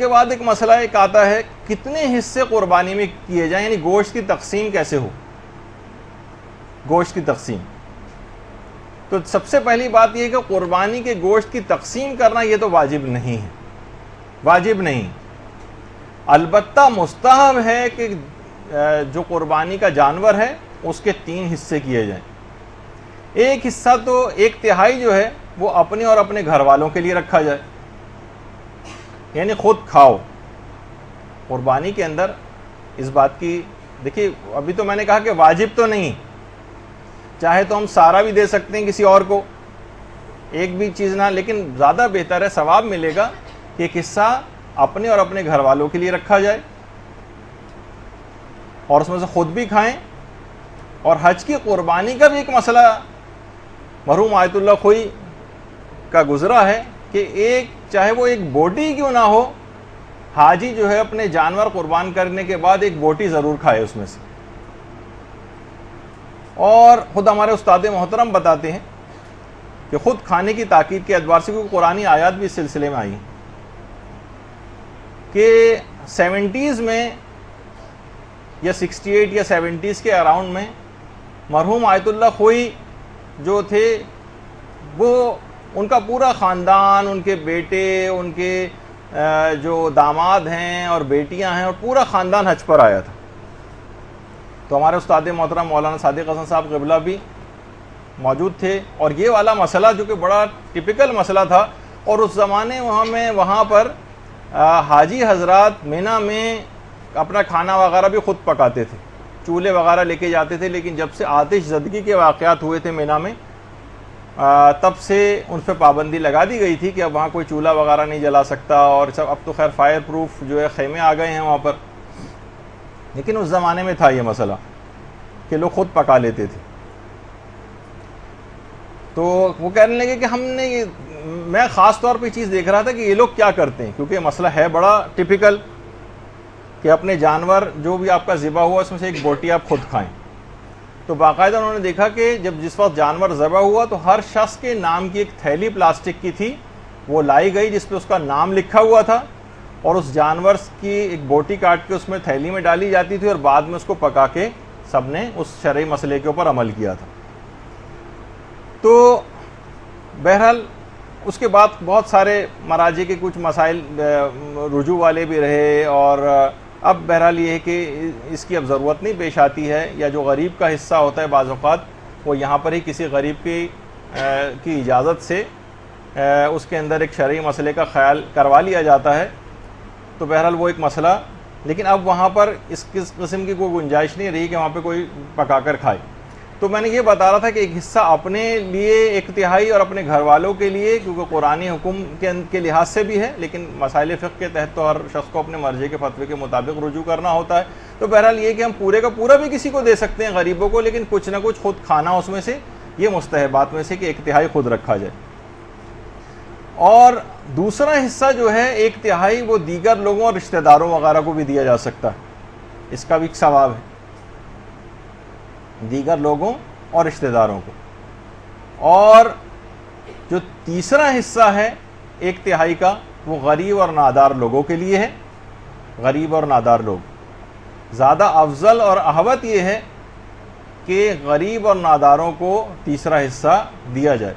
کے بعد ایک مسئلہ ایک آتا ہے کتنے حصے قربانی میں کیے جائیں، یعنی گوشت کی تقسیم کیسے ہو، گوشت کی تقسیم. تو سب سے پہلی بات یہ کہ قربانی کے گوشت کی تقسیم کرنا یہ تو واجب نہیں ہے، واجب نہیں. البتہ مستحب ہے کہ جو قربانی کا جانور ہے اس کے 3 حصے کیے جائیں. ایک حصہ تو 1/3 جو ہے وہ اپنے اور اپنے گھر والوں کے لیے رکھا جائے، یعنی خود کھاؤ. قربانی کے اندر اس بات کی دیکھیے، ابھی تو میں نے کہا کہ واجب تو نہیں، چاہے تو ہم سارا بھی دے سکتے ہیں کسی اور کو، ایک بھی چیز نہ، لیکن زیادہ بہتر ہے، ثواب ملے گا کہ ایک حصہ اپنے اور اپنے گھر والوں کے لیے رکھا جائے اور اس میں سے خود بھی کھائیں. اور حج کی قربانی کا بھی ایک مسئلہ مرحوم آیت اللہ خوئی کا گزرا ہے کہ چاہے وہ ایک بوٹی کیوں نہ ہو، حاجی جو ہے اپنے جانور قربان کرنے کے بعد ایک بوٹی ضرور کھائے اس میں سے. اور خود ہمارے استاد محترم بتاتے ہیں کہ خود کھانے کی تاکید کے اعتبار سے، کیونکہ قرآنی آیات بھی اس سلسلے میں آئی ہیں کہ 70s میں یا 68 یا 70s کے اراؤنڈ میں مرحوم آیت اللہ خوئی جو تھے، وہ ان کا پورا خاندان، ان کے بیٹے، ان کے جو داماد ہیں اور بیٹیاں ہیں، اور پورا خاندان حج پر آیا تھا. تو ہمارے استاد محترم مولانا صادق حسن صاحب قبلہ بھی موجود تھے، اور یہ والا مسئلہ جو کہ بڑا ٹپیکل مسئلہ تھا. اور اس زمانے وہاں پر حاجی حضرات مینا میں اپنا کھانا وغیرہ بھی خود پکاتے تھے، چولہے وغیرہ لے کے جاتے تھے. لیکن جب سے آتش زدگی کے واقعات ہوئے تھے مینا میں، تب سے ان پہ پابندی لگا دی گئی تھی کہ اب وہاں کوئی چولہا وغیرہ نہیں جلا سکتا، اور سب اب تو خیر فائر پروف جو ہے خیمے آ گئے ہیں وہاں پر. لیکن اس زمانے میں تھا یہ مسئلہ کہ لوگ خود پکا لیتے تھے. تو وہ کہنے لگے کہ میں خاص طور پہ چیز دیکھ رہا تھا کہ یہ لوگ کیا کرتے ہیں، کیونکہ یہ مسئلہ ہے بڑا ٹپیکل کہ اپنے جانور جو بھی آپ کا ذبح ہوا اس میں سے ایک بوٹی آپ خود کھائیں. تو باقاعدہ انہوں نے دیکھا کہ جس وقت جانور ذبح ہوا تو ہر شخص کے نام کی ایک تھیلی پلاسٹک کی تھی، وہ لائی گئی جس پہ اس کا نام لکھا ہوا تھا، اور اس جانور کی ایک بوٹی کاٹ کے اس میں تھیلی میں ڈالی جاتی تھی، اور بعد میں اس کو پکا کے سب نے اس شرعی مسئلے کے اوپر عمل کیا تھا. تو بہرحال اس کے بعد بہت سارے مراجع کے کچھ مسائل رجوع والے بھی رہے، اور اب بہرحال یہ ہے کہ اس کی اب ضرورت نہیں پیش آتی ہے، یا جو غریب کا حصہ ہوتا ہے بعض اوقات وہ یہاں پر ہی کسی غریب کی اجازت سے اس کے اندر ایک شرعی مسئلے کا خیال کروا لیا جاتا ہے. تو بہرحال وہ ایک مسئلہ، لیکن اب وہاں پر اس قسم کی کوئی گنجائش نہیں رہی کہ وہاں پہ کوئی پکا کر کھائے. تو میں نے یہ بتا رہا تھا کہ ایک حصہ اپنے لیے 1/3 اور اپنے گھر والوں کے لیے، کیونکہ قرآنی حکم کے لحاظ سے بھی ہے، لیکن مسائل فقہ کے تحت تو ہر شخص کو اپنے مرضی کے فتوے کے مطابق رجوع کرنا ہوتا ہے. تو بہرحال یہ کہ ہم پورے کا پورا بھی کسی کو دے سکتے ہیں غریبوں کو، لیکن کچھ نہ کچھ خود کھانا اس میں سے، یہ مستحبات میں سے کہ 1/3 خود رکھا جائے. اور دوسرا حصہ جو ہے 1/3 وہ دیگر لوگوں اور رشتہ داروں وغیرہ کو بھی دیا جا سکتا ہے، اس کا بھی ایک ثواب ہے، دیگر لوگوں اور رشتہ داروں کو. اور جو تیسرا حصہ ہے 1/3 کا، وہ غریب اور نادار لوگوں کے لیے ہے. غریب اور نادار لوگ زیادہ افضل اور احوط یہ ہے کہ غریب اور ناداروں کو تیسرا حصہ دیا جائے.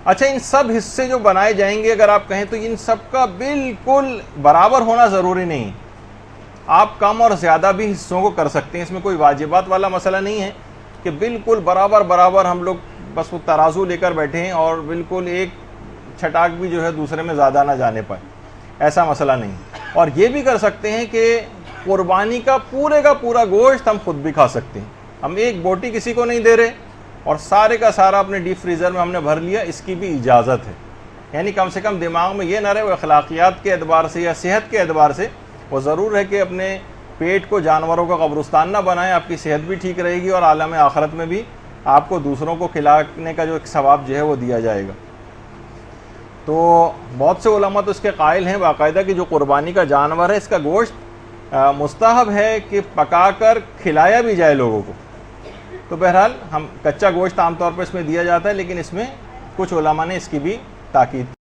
اچھا، ان سب حصے جو بنائے جائیں گے اگر آپ کہیں تو ان سب کا بالکل برابر ہونا ضروری نہیں. آپ کم اور زیادہ بھی حصوں کو کر سکتے ہیں، اس میں کوئی واجبات والا مسئلہ نہیں ہے کہ بالکل برابر ہم لوگ بس وہ ترازو لے کر بیٹھے ہیں اور بالکل ایک چھٹاک بھی جو ہے دوسرے میں زیادہ نہ جانے پائے، ایسا مسئلہ نہیں. اور یہ بھی کر سکتے ہیں کہ قربانی کا پورا گوشت ہم خود بھی کھا سکتے ہیں. ہم ایک بوٹی کسی کو نہیں دے رہے اور سارے کا سارا اپنے ڈیپ فریزر میں ہم نے بھر لیا، اس کی بھی اجازت ہے. یعنی کم سے کم دماغ میں یہ نہ رہے، وہ اخلاقیات کے اعتبار سے یا صحت کے اعتبار سے وہ ضرور ہے کہ اپنے پیٹ کو جانوروں کا قبرستان نہ بنائیں، آپ کی صحت بھی ٹھیک رہے گی اور عالم آخرت میں بھی آپ کو دوسروں کو کھلانے کا جو ایک ثواب جو ہے وہ دیا جائے گا. تو بہت سے علماء تو اس کے قائل ہیں باقاعدہ کہ جو قربانی کا جانور ہے اس کا گوشت مستحب ہے کہ پکا کر کھلایا بھی جائے لوگوں کو. تو بہرحال ہم کچا گوشت عام طور پر اس میں دیا جاتا ہے، لیکن اس میں کچھ علماء نے اس کی بھی تاکید